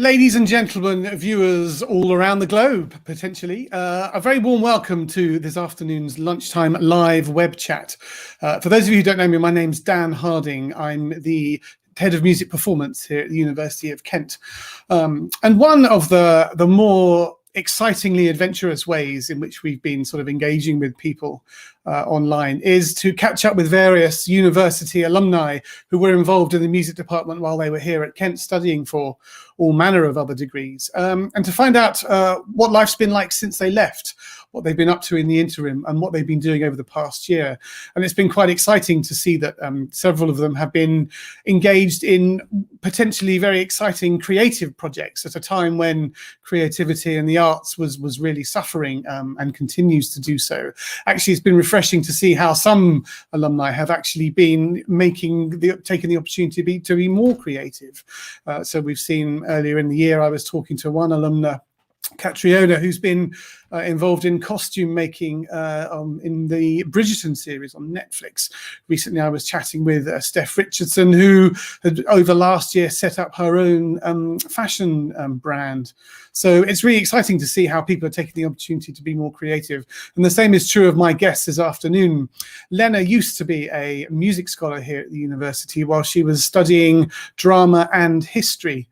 Ladies and gentlemen, viewers all around the globe, potentially, a very warm welcome to this afternoon's lunchtime live web chat. For those of you who don't know me, my name's Dan Harding. I'm the head of music performance here at the University of Kent. And one of the more excitingly adventurous ways in which we've been sort of engaging with people online is to catch up with various university alumni who were involved in the music department while they were here at Kent studying for all manner of other degrees, and to find out what life's been like since they left, what they've been up to in the interim, and what they've been doing over the past year. And it's been quite exciting to see that several of them have been engaged in potentially very exciting creative projects at a time when creativity and the arts was really suffering, and continues to do so. Actually, it's been refreshing to see how some alumni have actually been taking the opportunity to be more creative. So we've seen earlier in the year, I was talking to one alumna, Catriona, who's been involved in costume making in the Bridgerton series on Netflix. Recently, I was chatting with Steph Richardson, who had over last year set up her own fashion brand. So it's really exciting to see how people are taking the opportunity to be more creative. And the same is true of my guest this afternoon. Lena used to be a music scholar here at the university while she was studying drama and history.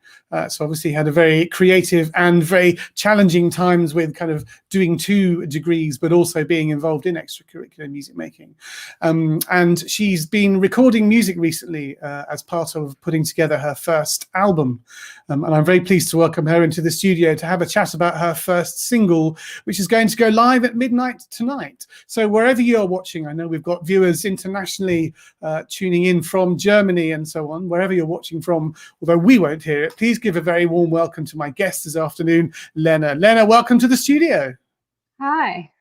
So obviously had a very creative and very challenging times with kind of doing 2 degrees, but also being involved in extracurricular music making. And she's been recording music recently as part of putting together her first album. And I'm very pleased to welcome her into the studio to have a chat about her first single, which is going to go live at midnight tonight. So wherever you're watching, I know we've got viewers internationally tuning in from Germany and so on, wherever you're watching from, although we won't hear it, please give a very warm welcome to my guest this afternoon, Lena. Lena, welcome to the studio. Hi.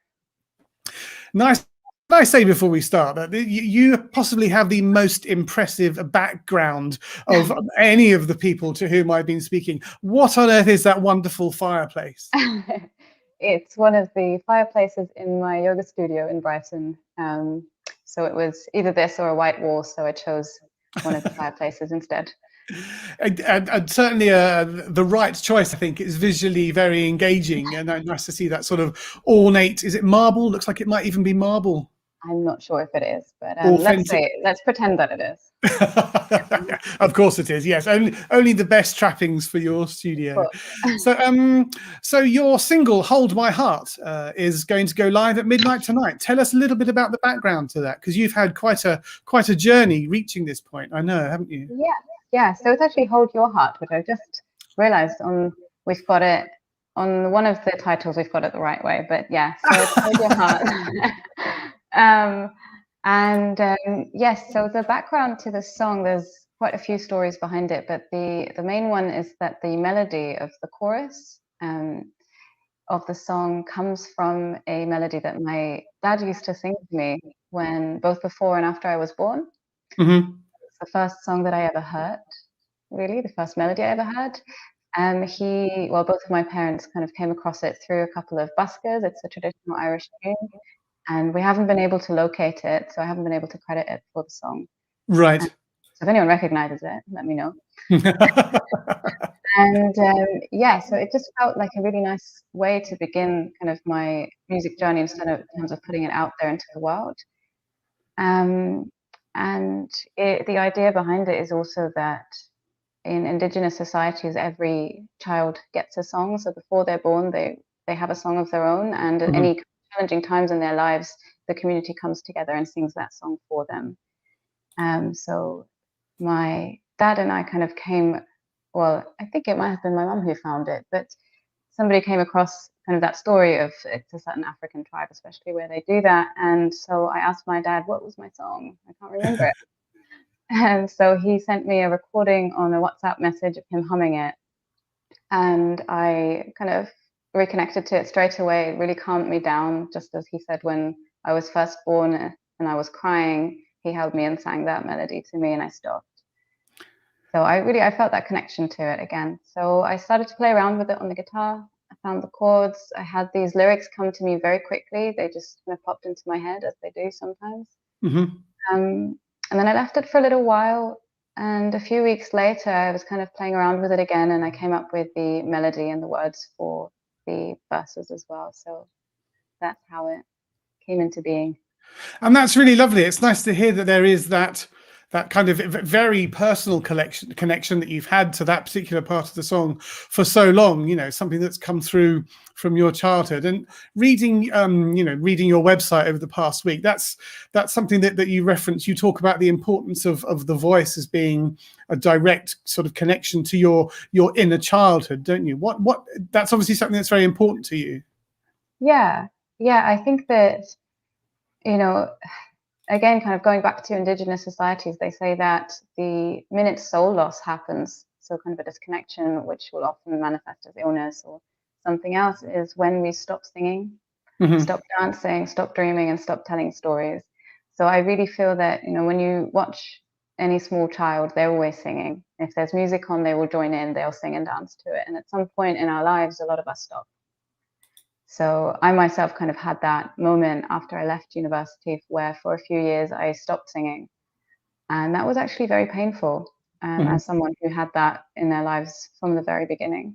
Nice. Can I say before we start that you possibly have the most impressive background of any of the people to whom I've been speaking. What on earth is that wonderful fireplace? It's one of the fireplaces in my yoga studio in Brighton. So it was either this or a white wall, so I chose one of the fireplaces instead. And certainly the right choice, I think. It's visually very engaging, and nice to see that sort of ornate. Is it marble? Looks like it might even be marble. I'm not sure if it is, but let's pretend that it is. Of course it is. Yes, only the best trappings for your studio. So your single "Hold My Heart" is going to go live at midnight tonight. Tell us a little bit about the background to that, because you've had quite a journey reaching this point. I know, haven't you? Yeah. So it's actually "Hold Your Heart," which I just realised we've got it on one of the titles. We've got it the right way, but yeah. So it's "Hold Your Heart." Yes, so the background to this song, there's quite a few stories behind it, but the main one is that the melody of the chorus of the song comes from a melody that my dad used to sing to me both before and after I was born. Mm-hmm. It's the first song that I ever heard, really, the first melody I ever heard. Both of my parents kind of came across it through a couple of buskers. It's a traditional Irish tune. And we haven't been able to locate it, so I haven't been able to credit it for the song. Right. So if anyone recognizes it, let me know. And so it just felt like a really nice way to begin kind of my music journey in terms of putting it out there into the world. The idea behind it is also that in Indigenous societies, every child gets a song. So before they're born, they have a song of their own, and at any challenging times in their lives, the community comes together and sings that song for them. So my dad and I kind of I think it might have been my mum who found it, but somebody came across kind of that story of it's a certain African tribe, especially where they do that. And so I asked my dad, what was my song? I can't remember it. And so he sent me a recording on a WhatsApp message of him humming it. And I kind of reconnected to it straight away. It really calmed me down, just as he said when I was first born and I was crying, he held me and sang that melody to me and I stopped. So I felt that connection to it again. So I started to play around with it on the guitar. I found the chords. I had these lyrics come to me very quickly. They just kind of popped into my head, as they do sometimes. And then I left it for a little while. And a few weeks later, I was kind of playing around with it again, and I came up with the melody and the words for the verses as well. So that's how it came into being. And that's really lovely. It's nice to hear that there is that kind of very personal connection that you've had to that particular part of the song for so long, you know, something that's come through from your childhood. And reading reading your website over the past week, that's something that you reference. You talk about the importance of the voice as being a direct sort of connection to your inner childhood, don't you? What that's obviously something that's very important to you. Yeah, I think that, you know, again, kind of going back to Indigenous societies, they say that the minute soul loss happens, so kind of a disconnection, which will often manifest as illness or something else, is when we stop singing, stop dancing, stop dreaming, and stop telling stories. So I really feel that, you know, when you watch any small child, they're always singing. If there's music on, they will join in, they'll sing and dance to it. And at some point in our lives, a lot of us stop. So I myself kind of had that moment after I left university where for a few years I stopped singing. And that was actually very painful as someone who had that in their lives from the very beginning.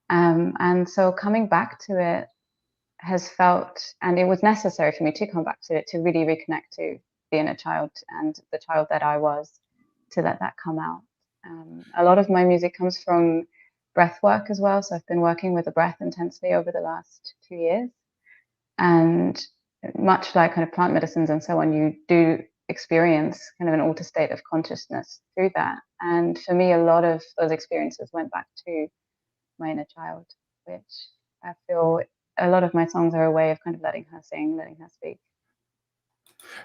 And so coming back to it has felt, and it was necessary for me to come back to it to really reconnect to the inner child and the child that I was, to let that come out. A lot of my music comes from breath work as well. So I've been working with the breath intensely over the last 2 years. And much like kind of plant medicines and so on, you do experience kind of an altered state of consciousness through that. And for me, a lot of those experiences went back to my inner child, which I feel a lot of my songs are a way of kind of letting her sing, letting her speak.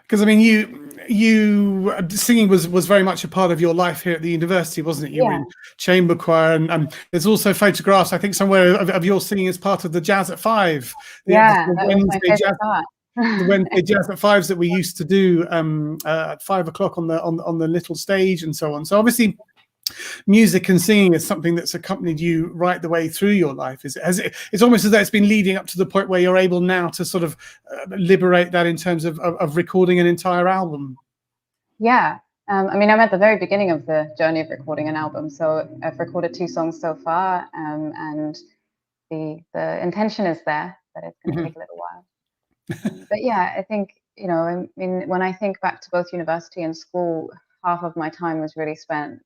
Because I mean, you singing was very much a part of your life here at the university, wasn't it? You were in chamber choir, and there's also photographs, I think, somewhere of your singing as part of the Jazz at Five. That was my favorite part. The Wednesday Jazz at Fives that we used to do at 5 o'clock on the little stage and so on. So obviously, music and singing is something that's accompanied you right the way through your life. It's almost as though it's been leading up to the point where you're able now to sort of liberate that in terms of recording an entire album. Yeah. I mean, I'm at the very beginning of the journey of recording an album. So I've recorded 2 songs so far, and the intention is there, but it's going to take a little while. But yeah, I think, you know, I mean, when I think back to both university and school, half of my time was really spent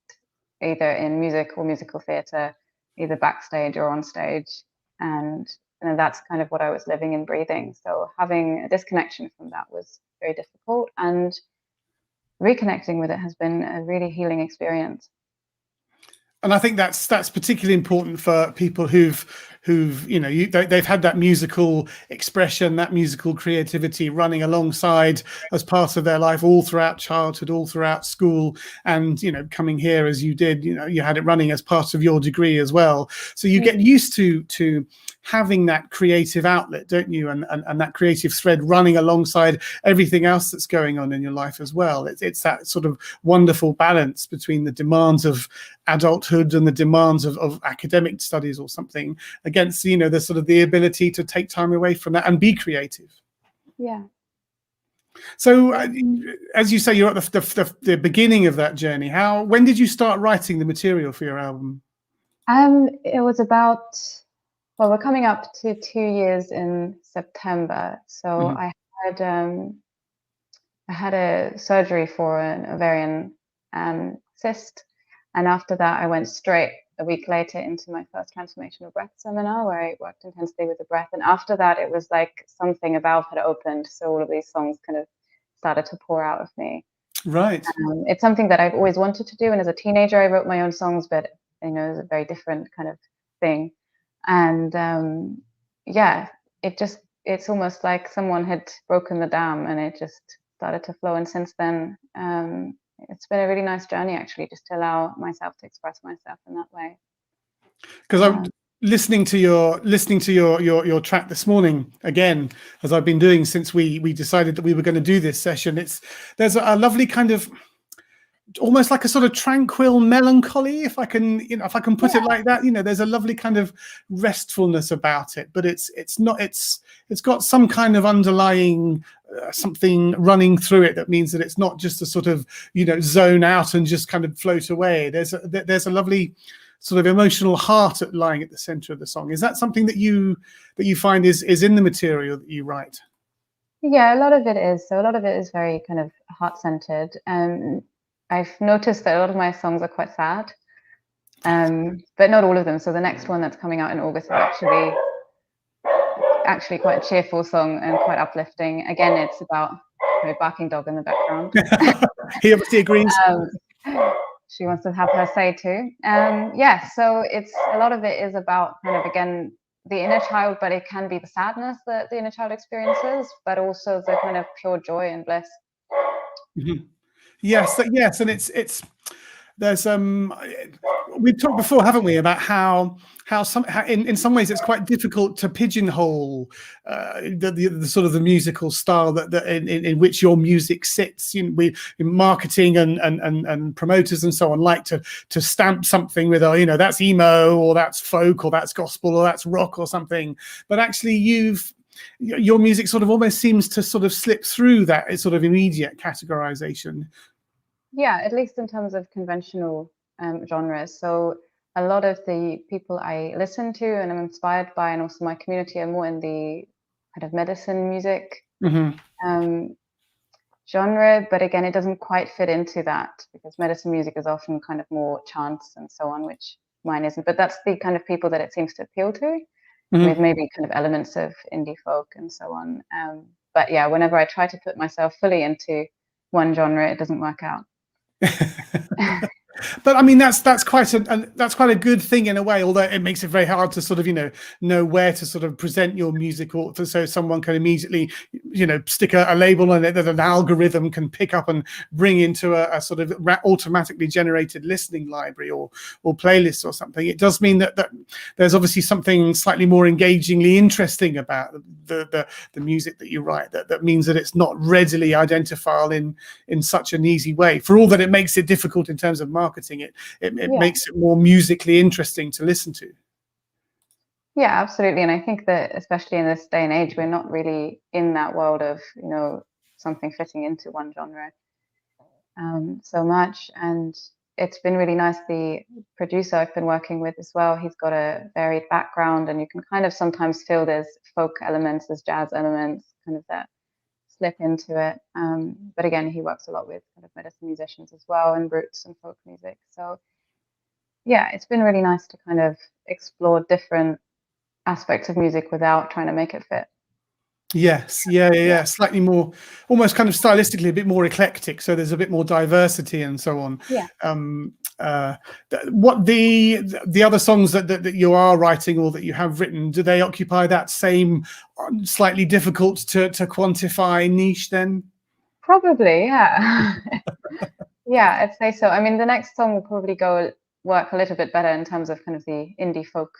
either in music or musical theatre, either backstage or on stage. And that's kind of what I was living and breathing. So having a disconnection from that was very difficult, and reconnecting with it has been a really healing experience. And I think that's particularly important for people who've you know, they've had that musical expression, that musical creativity running alongside as part of their life all throughout childhood, all throughout school, and, you know, coming here as you did, you know, you had it running as part of your degree as well. So you get used to having that creative outlet, don't you, and that creative thread running alongside everything else that's going on in your life as well. It's that sort of wonderful balance between the demands of adulthood and the demands of academic studies or something, against, you know, the sort of the ability to take time away from that and be creative. Yeah. So as you say, you're at the beginning of that journey. When did you start writing the material for your album? It was about, well, we're coming up to 2 years in September. So I had a surgery for an ovarian cyst. And after that, I went straight a week later into my first transformational breath seminar, where I worked intensely with the breath. And after that, it was like something, a valve had opened. So all of these songs kind of started to pour out of me. Right. It's something that I've always wanted to do. And as a teenager, I wrote my own songs, but, you know, it was a very different kind of thing. And yeah, it's almost like someone had broken the dam and it just started to flow. And since then, it's been a really nice journey, actually, just to allow myself to express myself in that way. Because I'm listening to your track this morning again, as I've been doing since we decided that we were going to do this session. There's a lovely kind of almost like a sort of tranquil melancholy, if I can, if I can put it like that. There's a lovely kind of restfulness about it, but it's got some kind of underlying something running through it that means that it's not just a sort of zone out and just kind of float away. There's a lovely sort of emotional heart lying at the center of the song. Is that something that you find is in the material that you write? Yeah, a lot of it is. So a lot of it is very kind of heart-centered. I've noticed that a lot of my songs are quite sad, but not all of them. So the next one that's coming out in August is actually quite a cheerful song and quite uplifting. Again, it's about a barking dog in the background. He obviously agrees. She wants to have her say too. Yeah, so it's a lot of it is about kind of, again, the inner child, but it can be the sadness that the inner child experiences, but also the kind of pure joy and bliss. Mm-hmm. Yes, and it's there's we've talked before, haven't we, about how in some ways it's quite difficult to pigeonhole the sort of the musical style that in which your music sits. In marketing and promoters and so on like to stamp something with that's emo, or that's folk, or that's gospel, or that's rock or something, but actually your music sort of almost seems to sort of slip through that sort of immediate categorization. Yeah, at least in terms of conventional genres. So a lot of the people I listen to and I'm inspired by, and also my community, are more in the kind of medicine music genre. But again, it doesn't quite fit into that, because medicine music is often kind of more chants and so on, which mine isn't. But that's the kind of people that it seems to appeal to, with maybe kind of elements of indie folk and so on. But yeah, whenever I try to put myself fully into one genre, it doesn't work out. But I mean, that's quite a good thing in a way, although it makes it very hard to sort of know where to sort of present your music, or so someone can immediately stick a label on it that an algorithm can pick up and bring into a sort of automatically generated listening library or playlist or something. It does mean that there's obviously something slightly more engagingly interesting about the music that you write, that means that it's not readily identifiable in such an easy way, for all that it makes it difficult in terms of marketing. It makes it more musically interesting to listen to. Yeah, absolutely. And I think that especially in this day and age, we're not really in that world of something fitting into one genre so much. And it's been really nice. The producer I've been working with as well, he's got a varied background, and you can kind of sometimes feel there's folk elements, there's jazz elements kind of that slip into it. But again, he works a lot with kind of medicine musicians as well, and roots and folk music. So yeah, it's been really nice to kind of explore different aspects of music without trying to make it fit. Yes, yeah. Slightly more, almost kind of stylistically a bit more eclectic, so there's a bit more diversity and so on. Yeah. What the other songs that you are writing or that you have written, do they occupy that same slightly difficult to quantify niche then? Probably, yeah. Yeah, I'd say so. I mean, the next song will probably work a little bit better in terms of kind of the indie folk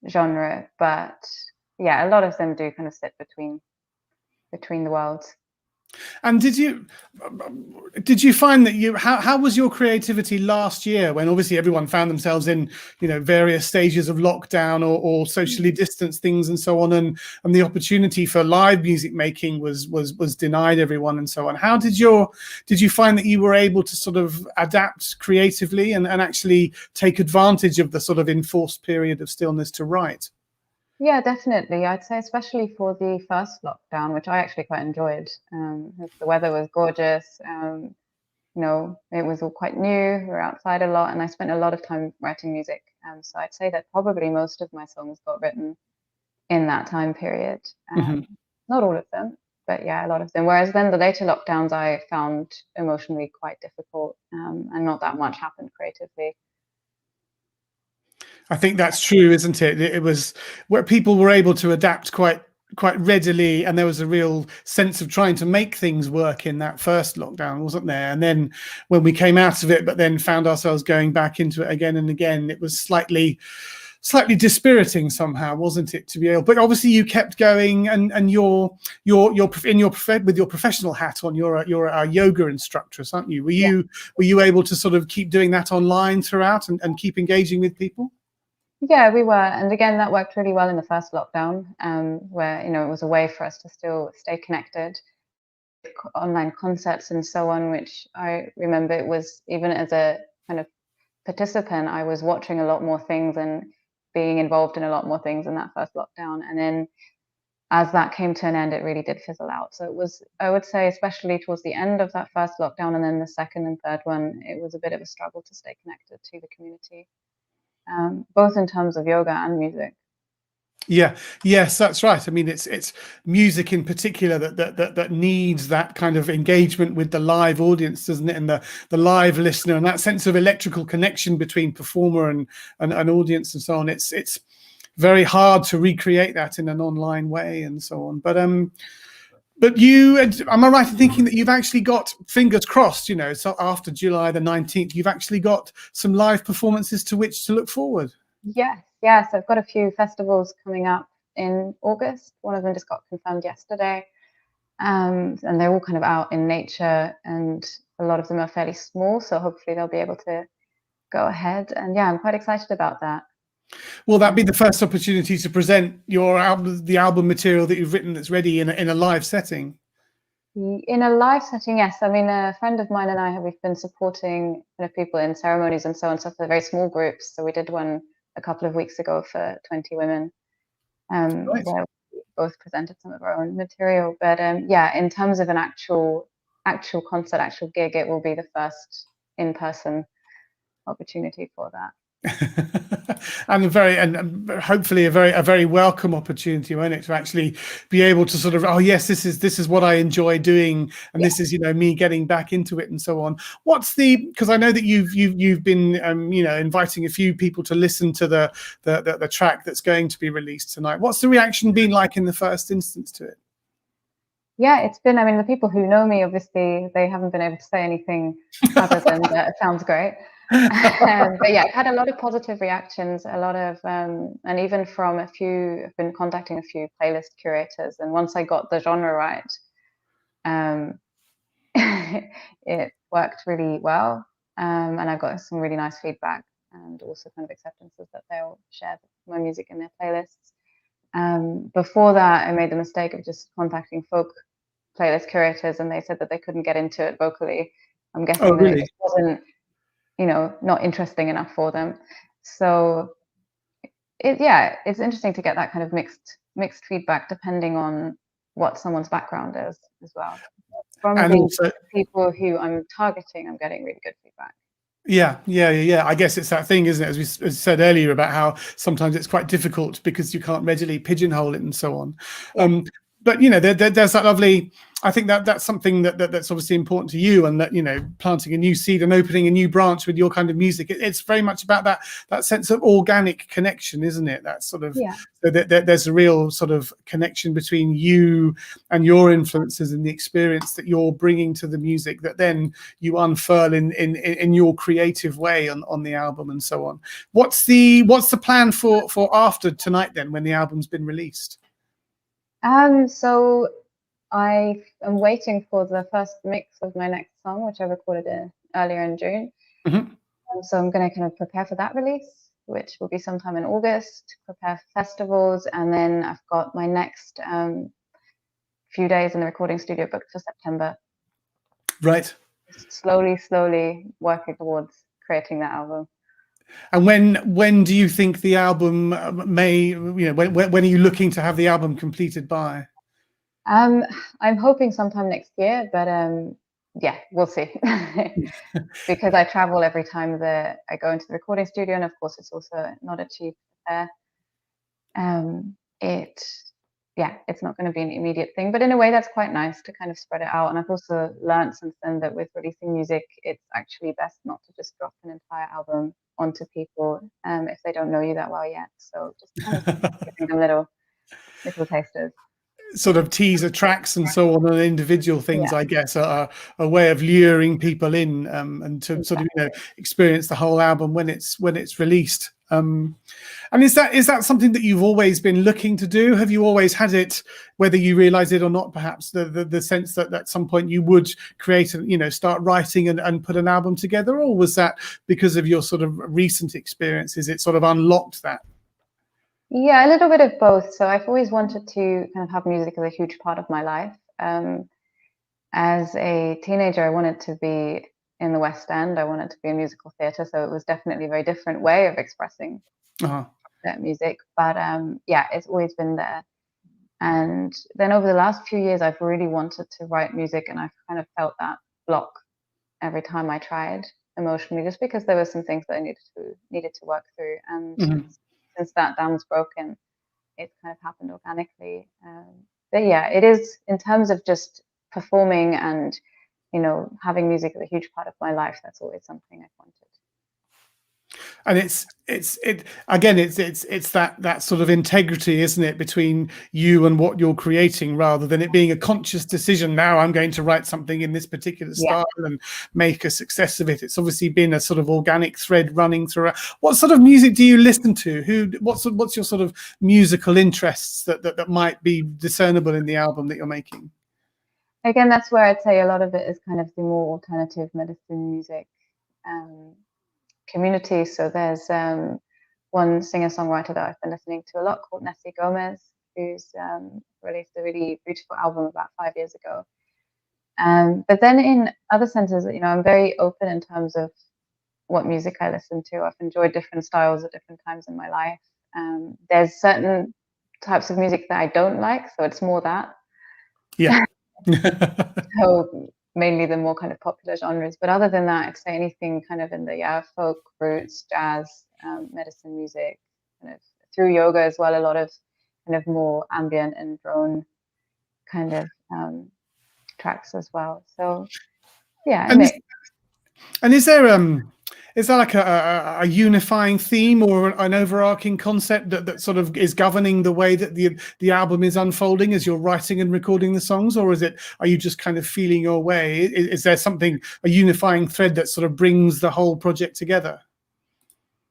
genre, but yeah, a lot of them do kind of sit between the worlds. And did you find that how was your creativity last year, when obviously everyone found themselves in various stages of lockdown or socially distanced things and so on, and the opportunity for live music making was denied everyone and so on? How did you find that you were able to sort of adapt creatively and actually take advantage of the sort of enforced period of stillness to write? Yeah, definitely. I'd say especially for the first lockdown, which I actually quite enjoyed. The weather was gorgeous. It was all quite new. We were outside a lot, and I spent a lot of time writing music. So I'd say that probably most of my songs got written in that time period. Not all of them, but yeah, a lot of them. Whereas then the later lockdowns I found emotionally quite difficult, and not that much happened creatively. I think that's true, isn't it? It was where people were able to adapt quite readily, and there was a real sense of trying to make things work in that first lockdown, wasn't there? And then when we came out of it, but then found ourselves going back into it again and again, it was slightly slightly dispiriting somehow, wasn't it, to be able? But obviously you kept going, and you're with your professional hat on. You're a yoga instructor, aren't you? Were you able to sort of keep doing that online throughout and keep engaging with people? Yeah, we were, and again, that worked really well in the first lockdown, where it was a way for us to still stay connected. Online concerts and so on, which I remember it was, even as a kind of participant, I was watching a lot more things and being involved in a lot more things in that first lockdown. And then as that came to an end, it really did fizzle out. So it was, I would say, especially towards the end of that first lockdown and then the second and third one, it was a bit of a struggle to stay connected to the community, both in terms of yoga and music. Yeah, yes, that's right. I mean, it's music in particular that needs that kind of engagement with the live audience, doesn't it? And the live listener, and that sense of electrical connection between performer and audience and so on. It's very hard to recreate that in an online way and so on. But you, am I right in thinking that you've actually got, fingers crossed, so after July the 19th, you've actually got some live performances to which to look forward? Yes, I've got a few festivals coming up in August. One of them just got confirmed yesterday, and they're all kind of out in nature, and a lot of them are fairly small, so hopefully they'll be able to go ahead. And yeah, I'm quite excited about that. Will that be the first opportunity to present your album, the album material that you've written that's ready in a live setting? In a live setting, yes. I mean, a friend of mine and I we've been supporting people in ceremonies and so on, so for very small groups. So we did one a couple of weeks ago for 20 women, Right. where we both presented some of our own material. But yeah, in terms of an actual concert, actual gig, it will be the first in-person opportunity for that. and hopefully a very welcome opportunity, won't it, to actually be able to sort of, oh yes, this is what I enjoy doing, and this is me getting back into it and so on. Because I know that you've been inviting a few people to listen to the track that's going to be released tonight. What's the reaction been like in the first instance to it? Yeah, it's been, I mean, the people who know me, obviously they haven't been able to say anything other than that it sounds great. But yeah, I've had a lot of positive reactions, a lot of, and even from I've been contacting a few playlist curators, and once I got the genre right, it worked really well, and I got some really nice feedback and also kind of acceptances that they'll share my music in their playlists. Before that, I made the mistake of just contacting folk playlist curators, and they said that they couldn't get into it vocally. I'm guessing Oh, that really? it just wasn't, not interesting enough for them. So it's interesting to get that kind of mixed feedback depending on what someone's background is as well. From And the also, people who I'm targeting, I'm getting really good feedback. Yeah. I guess it's that thing, isn't it? As we said earlier about how sometimes it's quite difficult because you can't readily pigeonhole it and so on. Yeah. But there's that lovely. I think that's something that's obviously important to you, and that planting a new seed and opening a new branch with your kind of music. It's very much about that sense of organic connection, isn't it? That sort of, Yeah. so there's a real sort of connection between you and your influences and the experience that you're bringing to the music that then you unfurl in your creative way on the album and so on. What's the plan for after tonight then, when the album's been released? So I am waiting for the first mix of my next song, which I recorded earlier in June. Mm-hmm. So I'm going to kind of prepare for that release, which will be sometime in August, prepare for festivals, and then I've got my next few days in the recording studio booked for September. Right. Slowly working towards creating that album. And when do you think the album may, when are you looking to have the album completed by? I'm hoping sometime next year, but yeah, we'll see. Because I travel every time that I go into the recording studio, and of course it's also not a cheap affair. It's not going to be an immediate thing, but in a way that's quite nice to kind of spread it out. And I've also learned since then that with releasing music, it's actually best not to just drop an entire album onto people if they don't know you that well yet. So just kind of giving them little tasters. Sort of teaser tracks and so on, and individual things, Yeah. I guess, are a way of luring people in, and to sort of experience the whole album when it's released. And is that something that you've always been looking to do? Have you always had it, whether you realize it or not, perhaps the sense that at some point you would create, start writing and put an album together? Or was that because of your sort of recent experiences, it sort of unlocked that? Yeah, a little bit of both. So I've always wanted to kind of have music as a huge part of my life. As a teenager, I wanted to be in the West End. I wanted to be in musical theatre, so it was definitely a very different way of expressing that music. But yeah, it's always been there. And then over the last few years, I've really wanted to write music, and I've kind of felt that block every time I tried emotionally, just because there were some things that I needed to work through. And since that dam's broken, it's kind of happened organically. But yeah, it is, in terms of just performing and having music as a huge part of my life, that's always something I've wanted. And it's that sort of integrity, isn't it, between you and what you're creating, rather than it being a conscious decision. Now I'm going to write something in this particular style and make a success of it. It's obviously been a sort of organic thread running throughout. What sort of music do you listen to? What's your sort of musical interests that might be discernible in the album that you're making? Again, that's where I'd say a lot of it is kind of the more alternative medicine music community. So there's one singer-songwriter that I've been listening to a lot called Nessie Gomez, who's released a really beautiful album about 5 years ago. But then in other senses, I'm very open in terms of what music I listen to. I've enjoyed different styles at different times in my life. There's certain types of music that I don't like, so it's more that. Yeah. So mainly the more kind of popular genres, but other than that, I'd say anything kind of in the folk, roots, jazz, medicine music, kind of through yoga as well. A lot of kind of more ambient and drone kind of tracks as well. So yeah, and is there like a unifying theme or an overarching concept that sort of is governing the way that the album is unfolding as you're writing and recording the songs? Or are you just kind of feeling your way? Is there a unifying thread that sort of brings the whole project together?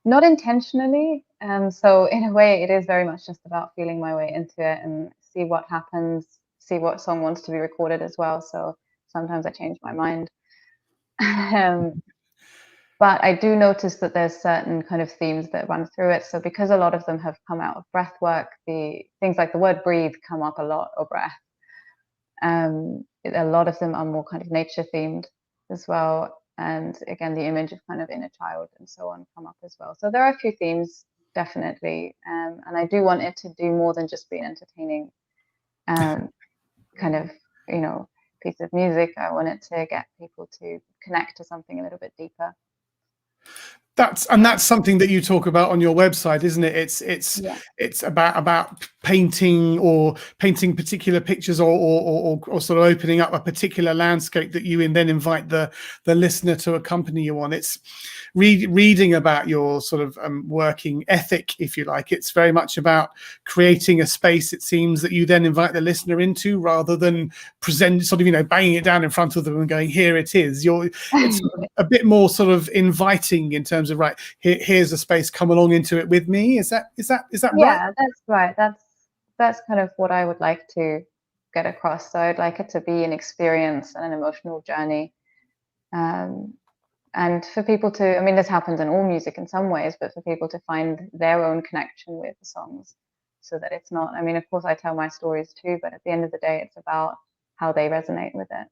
Not intentionally. So in a way, it is very much just about feeling my way into it and see what happens, see what song wants to be recorded as well. So sometimes I change my mind. But I do notice that there's certain kind of themes that run through it. So because a lot of them have come out of breath work, the things like the word breathe come up a lot, or breath. A lot of them are more kind of nature themed as well. And again, the image of kind of inner child and so on come up as well. So there are a few themes, definitely. And I do want it to do more than just be an entertaining kind of, piece of music. I want it to get people to connect to something a little bit deeper. That's something that you talk about on your website, isn't it? It's about painting particular pictures or sort of opening up a particular landscape that you then invite the listener to accompany you on. It's reading about your sort of working ethic, if you like. It's very much about creating a space, it seems, that you then invite the listener into, rather than present sort of banging it down in front of them and going, here it is. It's a bit more sort of inviting in terms of, right, here's a space, come along into it with me. Is that right? Yeah, that's right. That's kind of what I would like to get across. So I'd like it to be an experience and an emotional journey. And for people to, I mean, this happens in all music in some ways, but for people to find their own connection with the songs, so that it's not, I mean, of course I tell my stories too, but at the end of the day, it's about how they resonate with it.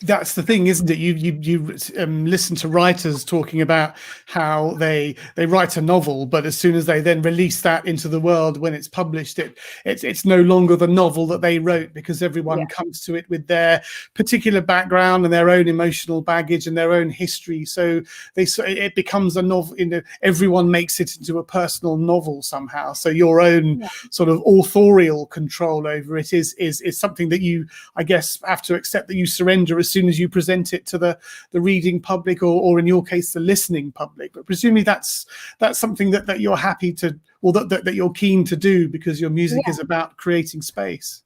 That's the thing, isn't it? You listen to writers talking about how they write a novel, but as soon as they then release that into the world, when it's published, it's no longer the novel that they wrote, because everyone comes to it with their particular background and their own emotional baggage and their own history. So it becomes a novel. Everyone makes it into a personal novel somehow. So your own sort of authorial control over it is something that you, I guess, have to accept, that you surrender as soon as you present it to the reading public, or in your case, the listening public. But presumably that's something that you're happy to, or that you're keen to do, because your music is about creating space.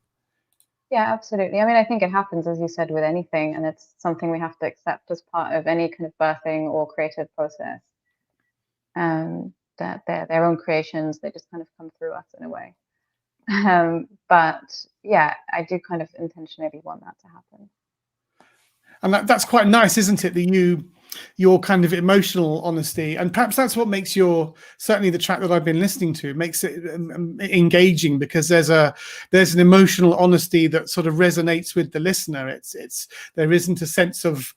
Yeah, absolutely. I mean, I think it happens, as you said, with anything, and it's something we have to accept as part of any kind of birthing or creative process. their own creations. They just kind of come through us in a way. But yeah, I do kind of intentionally want that to happen. And that's quite nice, isn't it? Your kind of emotional honesty, and perhaps that's what makes certainly the track that I've been listening to makes it engaging, because there's an emotional honesty that sort of resonates with the listener. There isn't a sense of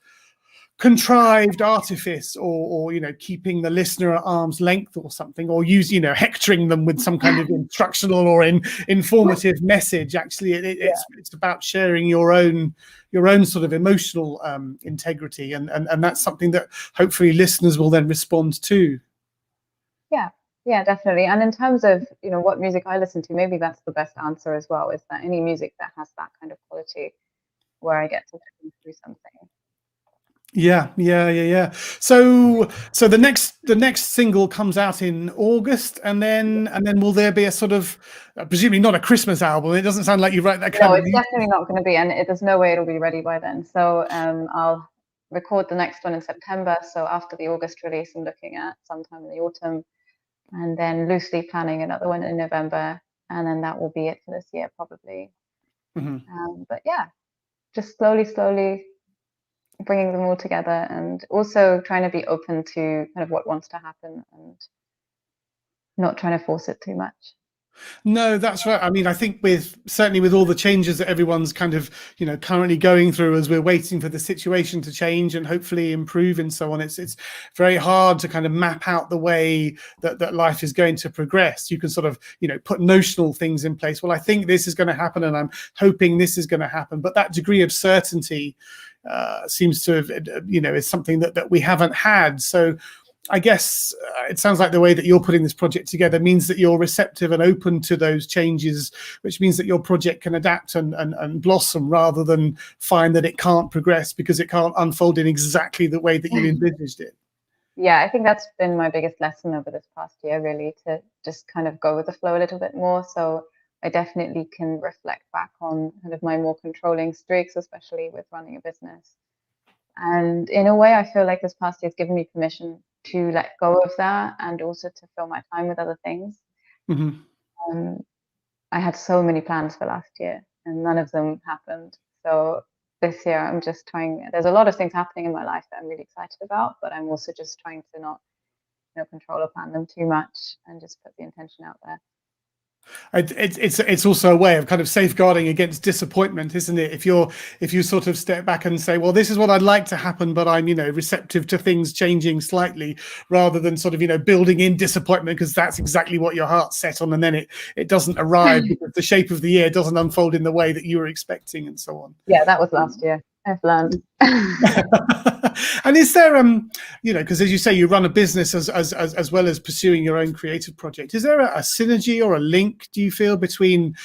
contrived artifice or keeping the listener at arm's length or something, or hectoring them with some kind of instructional or informative message. Actually, it's about sharing your own sort of emotional integrity, and that's something that hopefully listeners will then respond to. Yeah, definitely. And in terms of what music I listen to, maybe that's the best answer as well, is that any music that has that kind of quality where I get to listen through something. Yeah. So the next single comes out in August, and then will there be a sort of, presumably not a Christmas album? It doesn't sound like you write that kind of. No, it's definitely not going to be, and there's no way it'll be ready by then. So I'll record the next one in September. So after the August release, I'm looking at sometime in the autumn, and then loosely planning another one in November, and then that will be it for this year probably. But yeah, just slowly bringing them all together, and also trying to be open to kind of what wants to happen and not trying to force it too much. No, that's right. I mean, I think certainly with all the changes that everyone's kind of currently going through, as we're waiting for the situation to change and hopefully improve and so on, it's very hard to kind of map out the way that life is going to progress. You can sort of put notional things in place. Well, I think this is going to happen, and I'm hoping this is going to happen. But that degree of certainty seems to have, is something that we haven't had. So I guess it sounds like the way that you're putting this project together means that you're receptive and open to those changes, which means that your project can adapt and blossom, rather than find that it can't progress because it can't unfold in exactly the way that you envisaged it. Yeah, I think that's been my biggest lesson over this past year, really, to just kind of go with the flow a little bit more. So I definitely can reflect back on kind of my more controlling streaks, especially with running a business. And in a way, I feel like this past year has given me permission to let go of that, and also to fill my time with other things. I had so many plans for last year, and none of them happened. So this year, I'm just trying. There's a lot of things happening in my life that I'm really excited about, but I'm also just trying to not, control or plan them too much, and just put the intention out there. It's also a way of kind of safeguarding against disappointment, isn't it? If you sort of step back and say, well, this is what I'd like to happen, but I'm receptive to things changing slightly, rather than sort of building in disappointment because that's exactly what your heart's set on, and then it doesn't arrive because the shape of the year doesn't unfold in the way that you were expecting, and so on. Yeah, that was last year. I've learned. And is there because as you say, you run a business as well as pursuing your own creative project, is there a synergy or a link, do you feel, between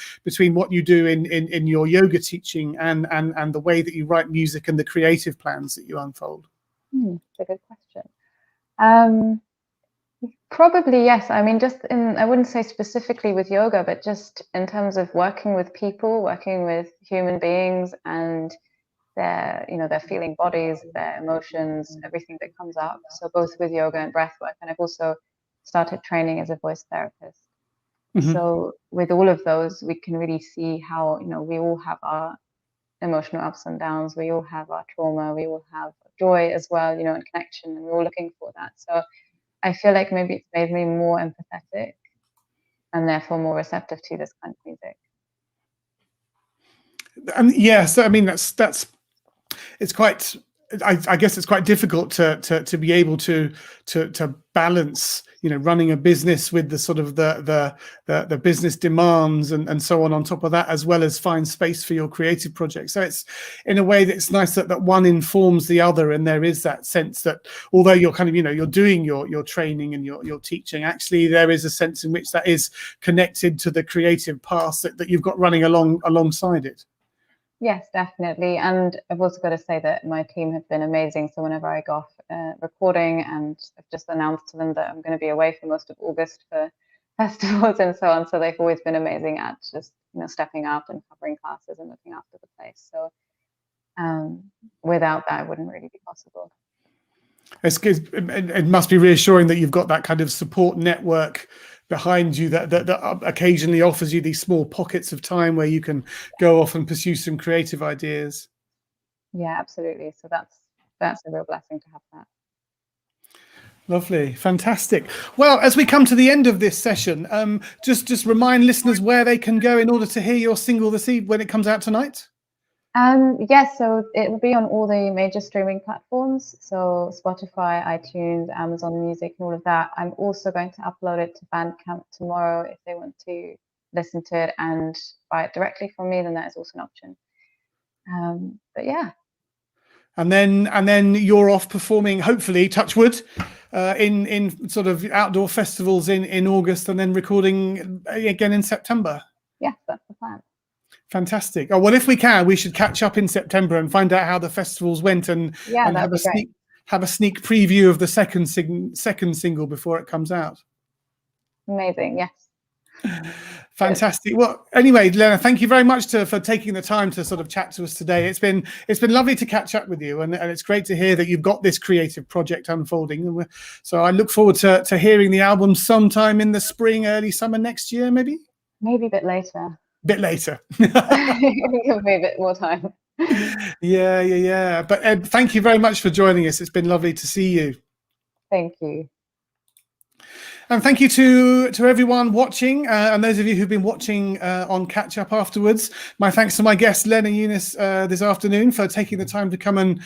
what you do in your yoga teaching and the way that you write music and the creative plans that you unfold? That's a good question. Probably yes. I mean, I wouldn't say specifically with yoga, but just in terms of working with people, working with human beings, and their feeling bodies, their emotions, everything that comes up. So both with yoga and breath work, and I've also started training as a voice therapist. So with all of those, we can really see how we all have our emotional ups and downs. We all have our trauma. We all have joy as well, and connection, and we're all looking for that. So I feel like maybe it's made me more empathetic, and therefore more receptive to this kind of music. And yeah, so I mean that's it's quite. I guess it's quite difficult to be able to balance, running a business with the sort of the business demands and so on top of that, as well as find space for your creative project. So it's, in a way, that it's nice that one informs the other, and there is that sense that although you're kind of you're doing your training and your teaching, actually there is a sense in which that is connected to the creative path that you've got running alongside it. Yes, definitely. And I've also got to say that my team have been amazing. So whenever I go off recording, and I've just announced to them that I'm going to be away for most of August for festivals and so on. So they've always been amazing at just, stepping up and covering classes and looking after the place. So without that, it wouldn't really be possible. It's good. It must be reassuring that you've got that kind of support network behind you that occasionally offers you these small pockets of time where you can go off and pursue some creative ideas. Yeah, absolutely. So that's a real blessing to have that. Lovely, fantastic. Well, as we come to the end of this session, just remind listeners where they can go in order to hear your single this evening when it comes out tonight. Yes, so it will be on all the major streaming platforms, so Spotify, iTunes, Amazon Music, and all of that. I'm also going to upload it to Bandcamp tomorrow if they want to listen to it and buy it directly from me, then that is also an option. But yeah. And then you're off performing, hopefully, touch wood, in sort of outdoor festivals in August, and then recording again in September. Yes, that's the plan. Fantastic. Oh, well, if we can, we should catch up in September and find out how the festivals went, and have a sneak preview of the second single before it comes out. Amazing. Yes. Fantastic. Well, anyway, Lena, thank you very much for taking the time to sort of chat to us today. It's been lovely to catch up with you, and it's great to hear that you've got this creative project unfolding. So I look forward to hearing the album sometime in the spring, early summer next year, maybe. Maybe a bit later. Bit later. Give me a bit more time. Yeah. But Ed, thank you very much for joining us. It's been lovely to see you. Thank you. And thank you to everyone watching, and those of you who've been watching on catch up afterwards. My thanks to my guest Lena Younes this afternoon for taking the time to come and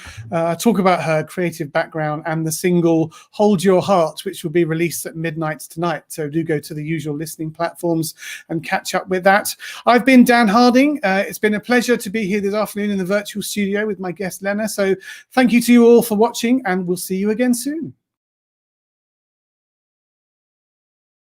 talk about her creative background and the single "Hold Your Heart," which will be released at midnight tonight. So do go to the usual listening platforms and catch up with that. I've been Dan Harding. It's been a pleasure to be here this afternoon in the virtual studio with my guest Lena. So thank you to you all for watching, and we'll see you again soon.